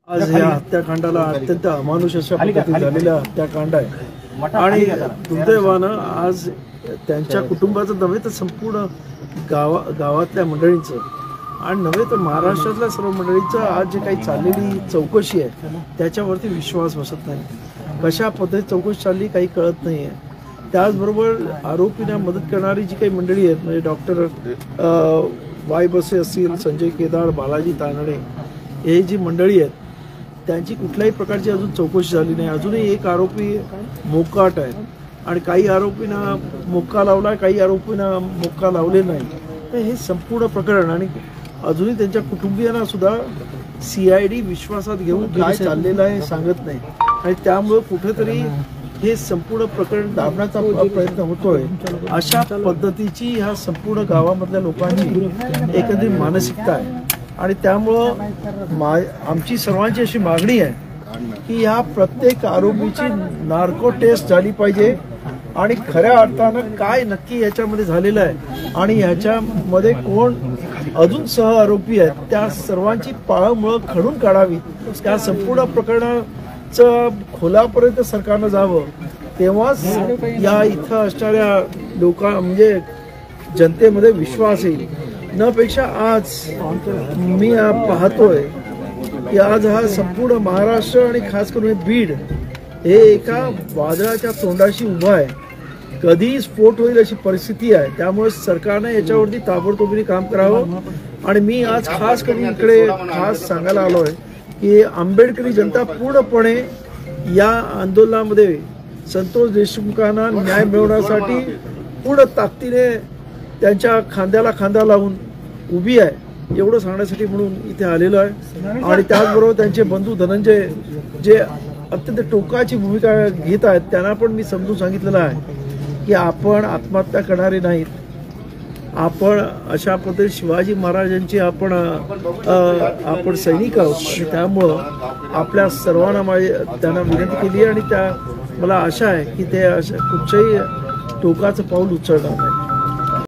आज या हत्याकांडाला अत्यंत अमानुष अशा पद्धतीने झालेला हत्याकांड आहे आणि दुर्दैवानं आज त्यांच्या कुटुंबाचं नव्हे तर संपूर्ण गावातल्या मंडळींचं आणि नव्हे तर महाराष्ट्रातल्या सर्व मंडळींचं आज जे काही चाललेली चौकशी आहे त्याच्यावरती विश्वास बसत नाही. कशा पद्धतीत चौकशी चालली काही कळत नाही आहे. त्याचबरोबर आरोपींना मदत करणारी जी काही मंडळी आहेत म्हणजे डॉक्टर वाय बसे असतील, संजय केदार, बालाजी तानडे हे जी मंडळी आहेत त्यांची कुठल्याही प्रकारची अजून चौकशी झाली नाही. अजूनही एक आरोपी मोकाट आहे आणि काही आरोपींना मोक्का लावला, काही आरोपींना मोक्का लावले नाही. तर हे संपूर्ण प्रकरण आणि अजूनही त्यांच्या कुटुंबियांना सुद्धा CID विश्वासात घेऊन काय चाललेलं आहे सांगत नाही आणि त्यामुळे कुठेतरी हे संपूर्ण प्रकरण दाबण्याचा प्रयत्न होतोय. अशा पद्धतीची ह्या संपूर्ण गावामधल्या लोकांची एकंदरीत मानसिकता आहे आणि त्यामुळं आमची सर्वांची अशी मागणी आहे की ह्या प्रत्येक आरोपीची नार्को टेस्ट झाली पाहिजे आणि खऱ्या अर्थानं काय नक्की याच्यामध्ये झालेलं आहे आणि ह्याच्यामध्ये कोण अजून सह आरोपी आहेत त्या सर्वांची पाळंमुळं खणून काढावी. त्या संपूर्ण प्रकरणाचं खोलापर्यंत सरकारनं जावं तेव्हाच या इथं असणाऱ्या म्हणजे जनतेमध्ये विश्वास येईल. न पेक्षा आज मी पाहतोय की आज हा संपूर्ण महाराष्ट्र आणि खास करून बीड हे एका वादळाच्या तोंडाशी उभा आहे. कधी स्फोट होईल अशी परिस्थिती आहे. त्यामुळे सरकारने याच्यावरती ताबडतोबीने काम करावं आणि मी आज खास करून इकडे खास सांगायला आलो आहे की आंबेडकरी जनता पूर्णपणे या आंदोलनामध्ये संतोष देशमुखांना न्याय मिळवण्यासाठी पूर्ण ताकदीने त्यांच्या खांद्याला खांदा लावून उभी आहे एवढं सांगण्यासाठी म्हणून इथे आलेलो आहे. आणि त्याचबरोबर त्यांचे बंधू धनंजय जे अत्यंत टोकाची भूमिका घेत आहेत त्यांना पण मी समजून सांगितलेलं आहे की आपण आत्महत्या करणारे नाहीत. आपण अशा पद्धतीने शिवाजी महाराजांची आपण सैनिक आहोत आणि त्यामुळं आपल्या सर्वांना त्यांना विनंती केली आणि मला आशा आहे की ते कुठच्याही टोकाचं पाऊल उचलणार नाही.